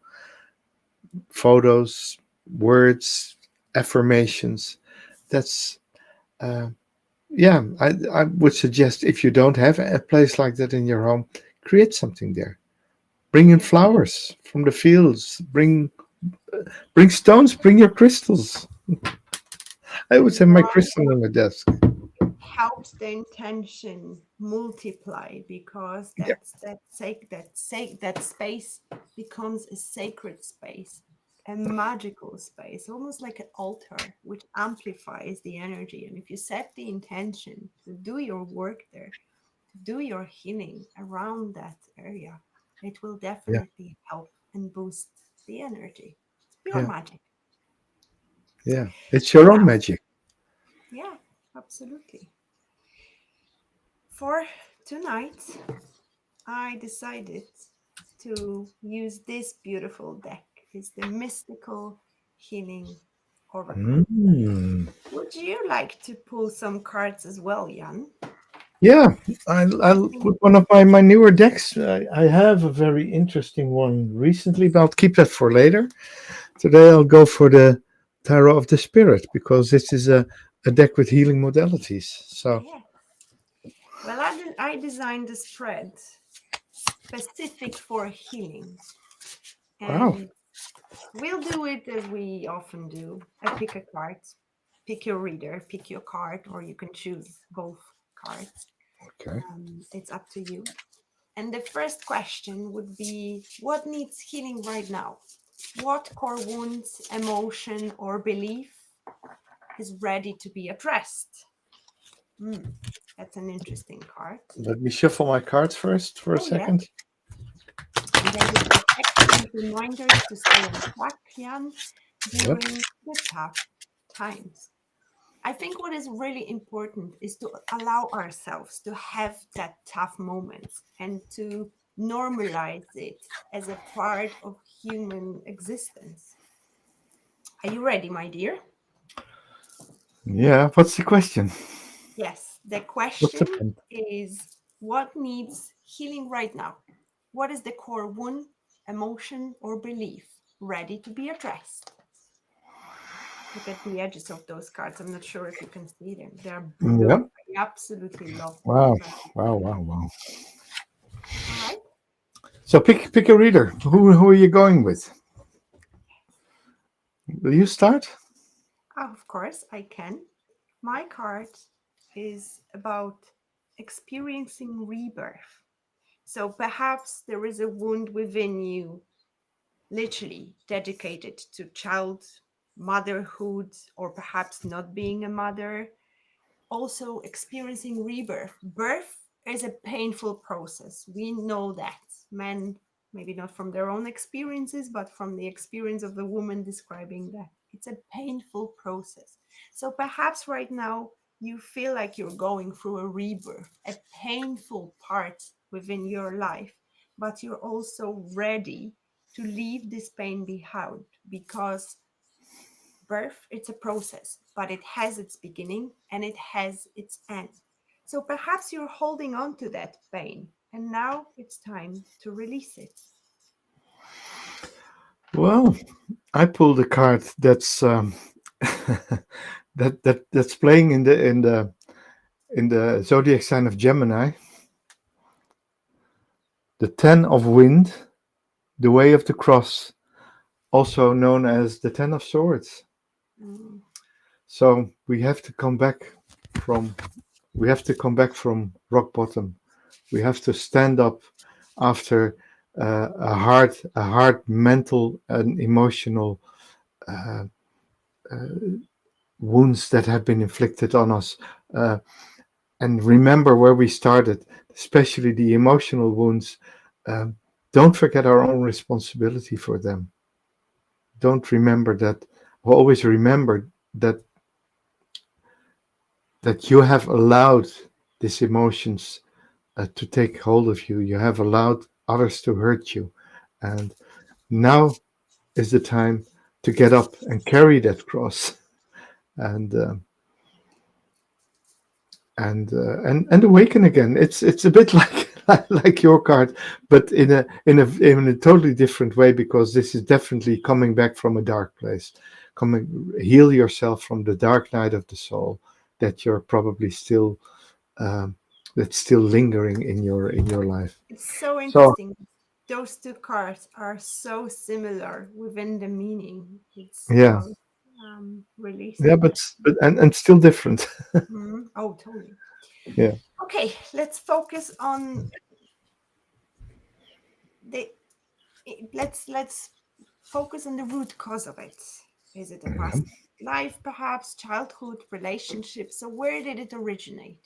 photos, words, affirmations. That's uh, yeah. I would suggest, if you don't have a place like that in your home, create something there. Bring in Yeah, flowers from the fields. Bring stones. Bring your crystals. I I would have my love crystal on my desk. helps the intention multiply because Yeah, that space becomes a sacred space, a magical space, almost like an altar, which amplifies the energy. And if you set the intention to do your work there, to do your healing around that area, it will yeah, definitely help and boost the energy. It's pure yeah, magic. yeah. It's your own Now, magic. yeah, absolutely. For tonight, I decided to use this beautiful deck. It's the Mystical Healing Oracle. Mm. Would you like to pull some cards as well, Jan? Yeah, I I'll think, put one of my newer decks. I have a very interesting one recently, but I'll keep that for later. Today I'll go for the Tarot of the Spirit, because this is a deck with healing modalities. So, yeah. Well, I designed a spread specific for healing. wow. And we'll do it as we often do. I pick a card, pick your reader, pick your card, or you can choose both cards. Okay. It's up to you. And the first question would be, what needs healing right now? What core wounds, emotion, or belief is ready to be addressed? Hmm, that's an interesting card. Let me shuffle my cards first for a Oh, yeah. second. And they would be excellent reminders to stay on track, Jan, Yep. during the tough times. I think what is really important is to allow ourselves to have that tough moments and to normalize it as a part of human existence. Are you ready, my dear? Yeah. What's the question? Yes, the What's the question point? is, what needs healing right now? What is the core wound, emotion, or belief ready to be addressed? Look at the edges of those cards. I'm not sure if you can see them. They're blue. Yep. I absolutely love them. Wow. So, Wow. Wow. Wow. all right. So pick a reader. Who are you going with? Will you start? Of course, I can. My card is about experiencing rebirth. So perhaps there is a wound within you, literally dedicated to child motherhood, or perhaps not being a mother. Also, experiencing rebirth. Birth is a painful process. We know that. Men, maybe not from their own experiences, but from the experience of the woman describing that. It's a painful process. So perhaps right now you feel like you're going through a rebirth, a painful part within your life, but you're also ready to leave this pain behind, because birth, it's a process, but it has its beginning and it has its end. So perhaps you're holding on to that pain, and now it's time to release it. Well, I pulled a card that's that's playing in the zodiac sign of Gemini, the Ten of Wind, the Way of the Cross, also known as the Ten of Swords. Mm. So from we have to come back from rock bottom. We have to stand up after a hard mental and emotional uh, wounds that have been inflicted on us, uh, and remember where we started, especially the emotional wounds. Um, don't forget our own responsibility for them. Don't remember that. Always remember that you have allowed these emotions to take hold of you. You have allowed others to hurt you, and now is the time to get up and carry that cross and and awaken again. It's a bit like like your card, but in a totally different way, because this is definitely coming back from a dark place. Coming, heal yourself from the dark night of the soul that you're probably still um, that's still lingering in your life. It's so So interesting. Those two cards are so similar within the meaning. It's yeah, about yeah, releasing that. but and still different. Mhm. Oh, totally. Yeah. Okay, let's focus on the let's focus on the root cause of it. Is it a past life, perhaps childhood, relationship? So where did it originate?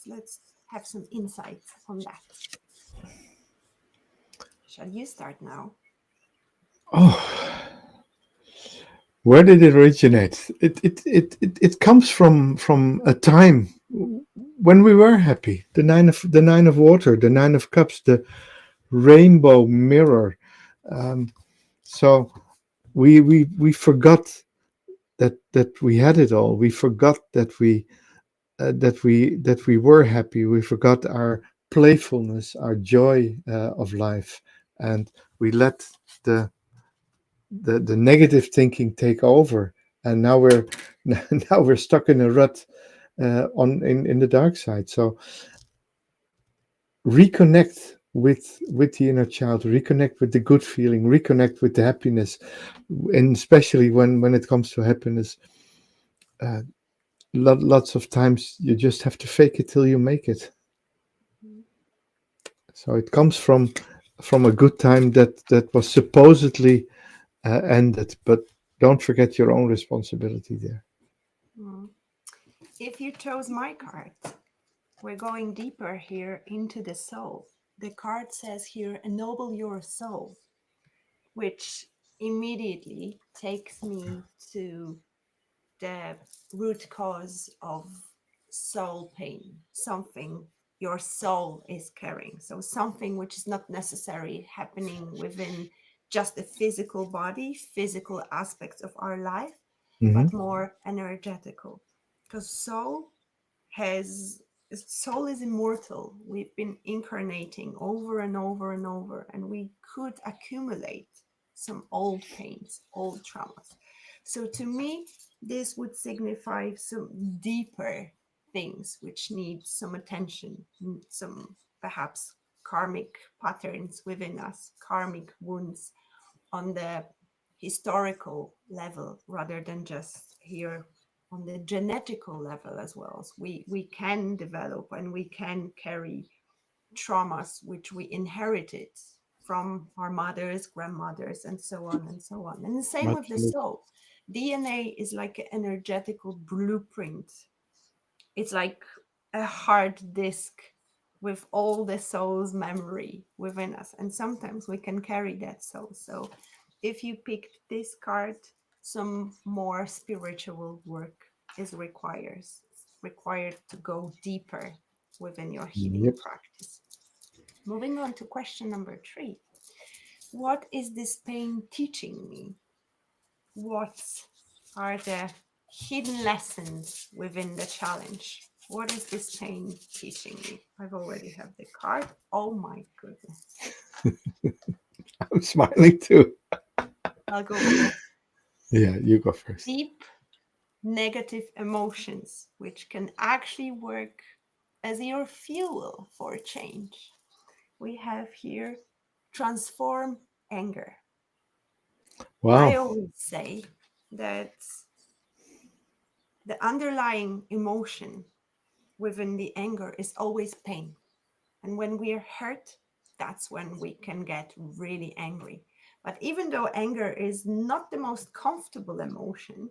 Let's have some insights on that. Shall you start now? Oh, where did it originate? It comes from a time when we were happy. The nine of water, the nine of cups, the rainbow mirror. Um, so we forgot that we had it all. We forgot that we were happy. We forgot our playfulness, our joy of life, and we let the the negative thinking take over. And now we're now we're stuck in a rut on in the dark side. So reconnect with the inner child, reconnect with the good feeling, reconnect with the happiness, and especially when it comes to happiness, uh, lots of times you just have to fake it till you make it. Mhm. So it comes from a good time that was supposedly ended, but don't forget your own responsibility there. Mm. If you chose my card, we're going deeper here into the soul. The card says here, ennoble your soul, which immediately takes me to the root cause of soul pain, something your soul is carrying. So, something which is not necessarily happening within just the physical body, physical aspects of our life, Hmm. but more energetical. Because has soul is immortal. We've been incarnating over and over and over, and we could accumulate some old pains, old traumas. So to me, this would signify some deeper things which need some attention, some perhaps karmic patterns within us, karmic wounds on the historical level rather than just here on the genetical level as well. So we can develop and we can carry traumas which we inherited from our mothers, grandmothers, and so on and so on. And the same with the Absolutely. soul. DNA is like an energetical blueprint. It's like a hard disk with all the soul's memory within us. And sometimes we can carry that soul. So if you picked this card, some more spiritual work is required. required to go deeper within your healing Yep. practice. Moving on to question number 3. What is this pain teaching me? What are the hidden lessons within the challenge? What is this pain teaching me? I've already have the card. Oh my goodness. I'm smiling too. I'll go first. Yeah, you go first. Deep negative emotions, which can actually work as your fuel for change. We have here transform anger. I Wow. always say that the underlying emotion within the anger is always pain. And when we are hurt, that's when we can get really angry. But even though anger is not the most comfortable emotion,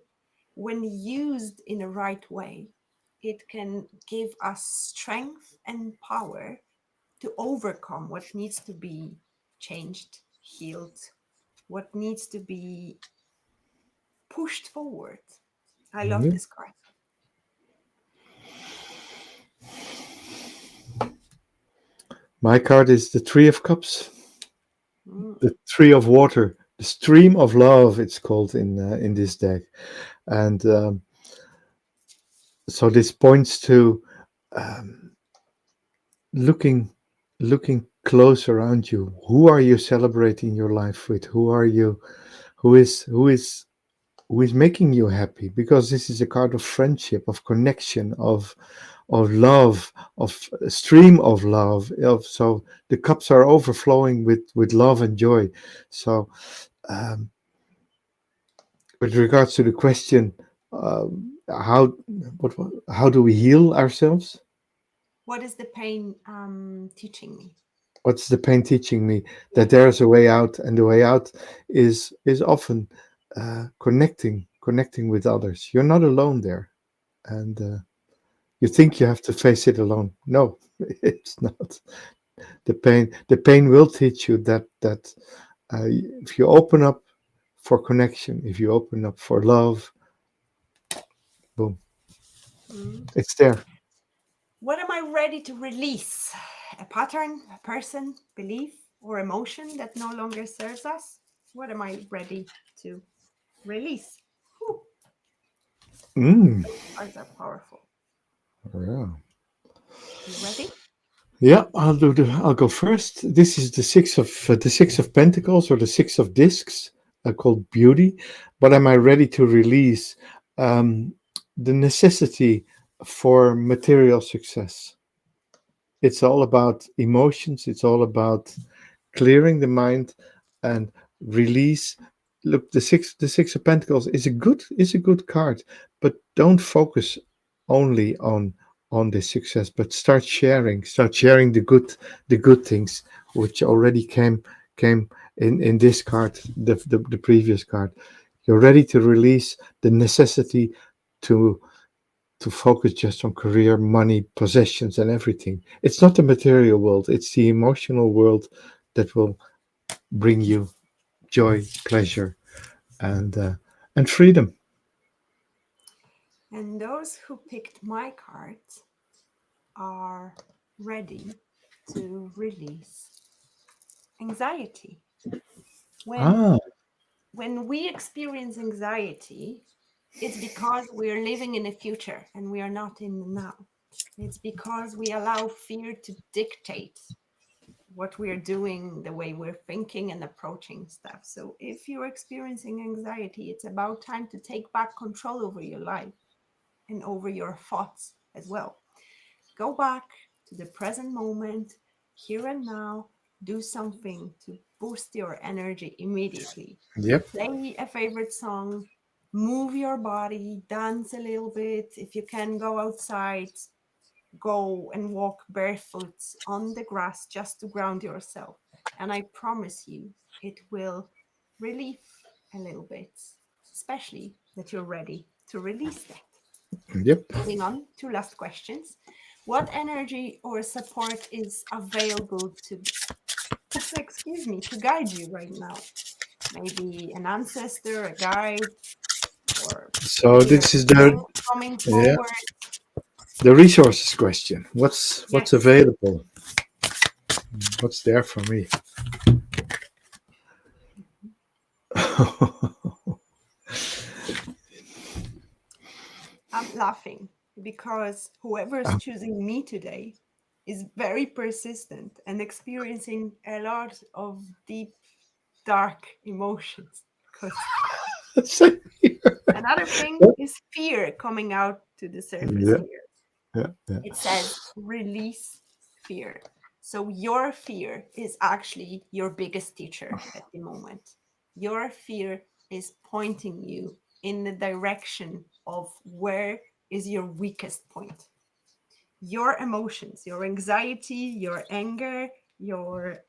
when used in a right way, it can give us strength and power to overcome what needs to be changed, healed, what needs to be pushed forward. I love Yep. this card. My card is the Three of Cups, Mm. the Tree of Water, the Stream of Love. It's called in this deck, and so this points to um, looking looking close around you. Who are you celebrating your life with? Who are you? Who is making you happy? Because this is a card of friendship, of connection, of love, of a stream of love. So the cups are overflowing with love and joy. So um, with regards to the question, how how do we heal ourselves? What is the pain teaching me? What's the pain teaching me? Yeah. That there's a way out, and the way out is often connecting with others. You're not alone there, and you think you have to face it alone. No, it's not. The pain will teach you that if you open up for connection, if you open up for love, boom, Mm. it's there. What am I ready to release? A pattern, a person, belief, or emotion that no longer serves us? What am I ready to release? Whew, Mm, cards are powerful. yeah. You ready? Yeah, I'll go first. This is the 6 of Pentacles, or the 6 of Discs, called Beauty. But am I ready to release um, the necessity for material success? It's all about emotions. It's all about clearing the mind and release. Look, the six of Pentacles is a good card, but don't focus only on the success, but start sharing the good things which already came in this card, the previous card. You're ready to release the necessity to focus just on career, money, possessions, and everything. It's not the material world, it's the emotional world that will bring you joy, pleasure, and freedom. And those who picked my cards are ready to release anxiety. When Ah, when we experience anxiety, it's because we're living in the future and we are not in the now. It's because we allow fear to dictate what we're doing, the way we're thinking and approaching stuff. So if you're experiencing anxiety, it's about time to take back control over your life and over your thoughts as well. Go back to the present moment, here and now. Do something to boost your energy immediately. yep, Play a favorite song, move your body, dance a little bit. If you can, go outside, go and walk barefoot on the grass just to ground yourself. And I promise you, it will relieve a little bit, especially that you're ready to release that. yep. Moving on to last questions. What energy or support is available to, excuse me, to guide you right now? Maybe an ancestor, a guide, or So inner this is the strength coming yeah. forward. The resources question. What's Yes. available? What's there for me? I'm laughing because whoever is choosing me today is very persistent and experiencing a lot of deep, dark emotions. Because Same here. another thing is fear coming out to the surface Yeah, here. yeah, yeah. It says release fear. So your fear is actually your biggest teacher at the moment. Your fear is pointing you in the direction of where is your weakest point. Your emotions, your anxiety, your anger, your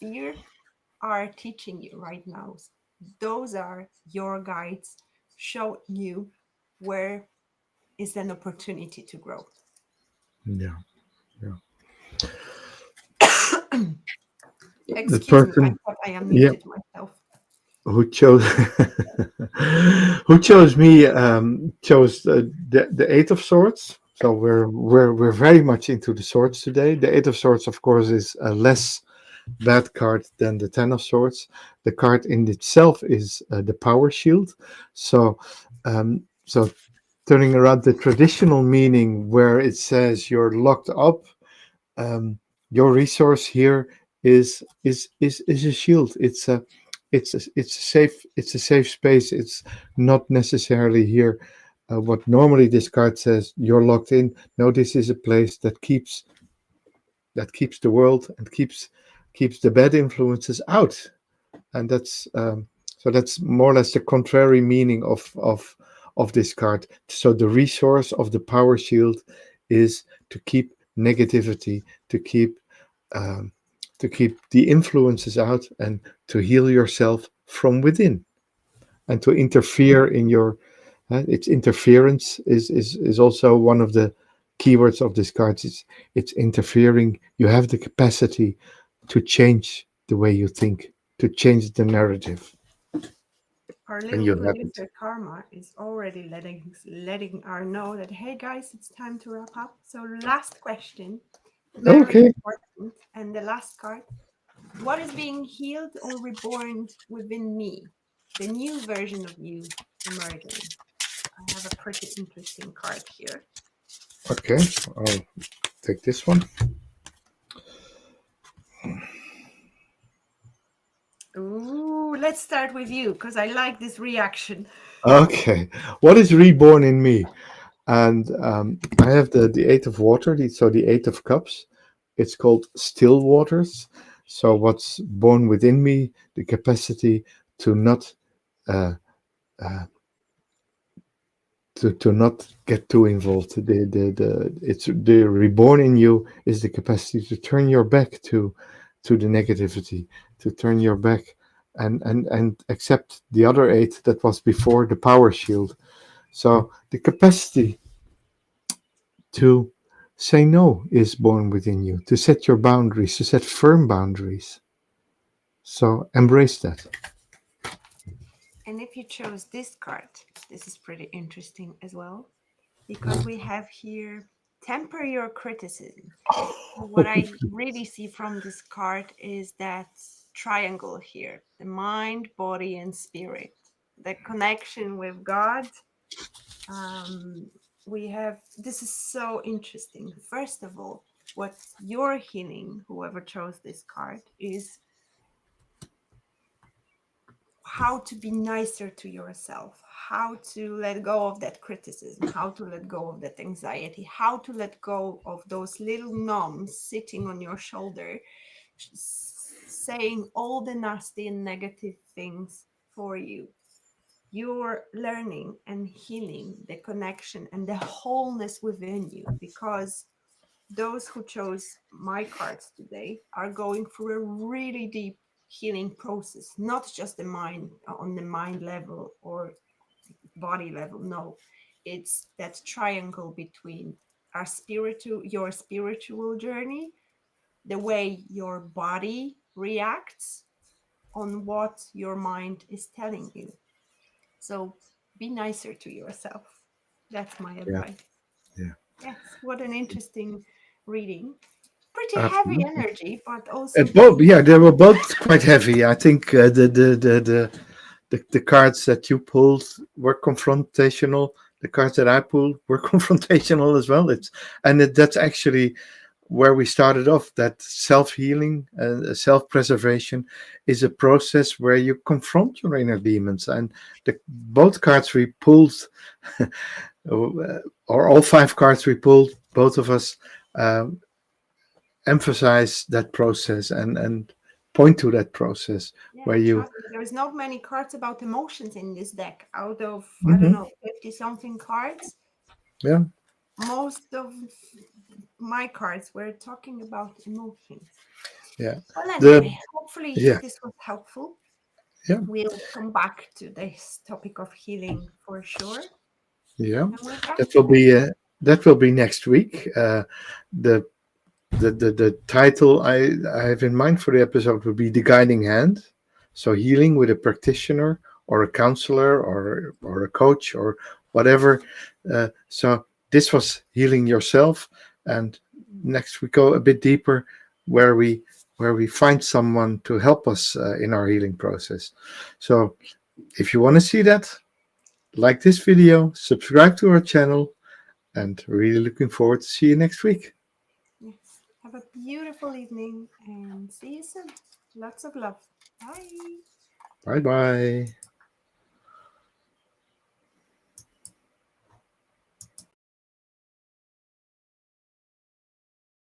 fear are teaching you right now. Those are your guides showing you where is an opportunity to grow. Yeah, yeah. The Excuse me, I person, thought I yeah, unmuted myself. who chose who chose me chose the Eight of Swords. So we're very much into the swords today. The Eight of Swords, of course, is a less bad card than the Ten of Swords. The card in itself is the Power Shield. So turning around the traditional meaning where it says you're locked up, um, your resource here is a shield. It's a safe space. It's not necessarily here. What normally this card says, you're locked in. No, this is a place that keeps the world and keeps the bad influences out. And that's more or less the contrary meaning of this card. So the resource of the power shield is to keep negativity, to keep um, the influences out, and to heal yourself from within, and to interfere in your. Its interference is also one of the keywords of this card. It's interfering. You have the capacity to change the way you think, to change the narrative, Our and little you haven't. producer Karma is already letting our know that hey guys, it's time to wrap up. So last question, very Okay. important, and the last card. What is being healed or reborn within me? The new version of you emerging. I have a pretty interesting card here. Okay. I'll take this one. Ooh, let's start with you because I like this reaction. Okay. What is reborn in me? And I have the Eight of Water, so the Eight of Cups. It's called Still Waters. So what's born within me, the capacity to not uh, uh, to not get too involved. It's the reborn in you is the capacity to turn your back to the negativity, to turn your back and accept the other eight that was before the power shield. So the capacity to say no is born within you, to set your boundaries, to set firm boundaries. So embrace that. And if you chose this card, this is pretty interesting as well because we have here temper your criticism. What I really see from this card is that triangle here, the mind, body, and spirit, the connection with God. Um, we have this is so interesting. First of all, what you're healing, whoever chose this card, is how to be nicer to yourself, how to let go of that criticism, how to let go of that anxiety, how to let go of those little gnomes sitting on your shoulder, saying all the nasty and negative things for you. You're learning and healing the connection and the wholeness within you because those who chose my cards today are going through a really deep healing process, not just the mind on the mind level or body level. No, it's that triangle between your spiritual journey, the way your body reacts on what your mind is telling you. So be nicer to yourself. That's my Yeah, advice. Yeah. Yes, what an interesting reading. Pretty heavy Absolutely. energy, but also Both, very yeah, they were both quite heavy. I think the cards that you pulled were confrontational. The cards that I pulled were confrontational as well. That's actually where we started off. That self healing and self preservation is a process where you confront your inner demons. And the both cards we pulled, or all five cards we pulled, both of us. Um, Emphasize that process and point to that process yeah, where you. trust me, there is not many cards about emotions in this deck. Out of, I don't Mhm, know, 50 something cards, yeah, most of my cards were talking about emotions. yeah, Well, the anyway, hopefully yeah, this was helpful. yeah, We'll come back to this topic of healing for sure. yeah. And with that, That will be that will be next week. The the title I have in mind for the episode will be the guiding hand. So healing with a practitioner or a counselor or a coach or whatever. So this was healing yourself, and next we go a bit deeper, where we find someone to help us in our healing process. So if you want to see that, like this video, subscribe to our channel, and really looking forward to see you next week. yes, have a beautiful evening and see you soon. Lots of love. Bye. Bye bye.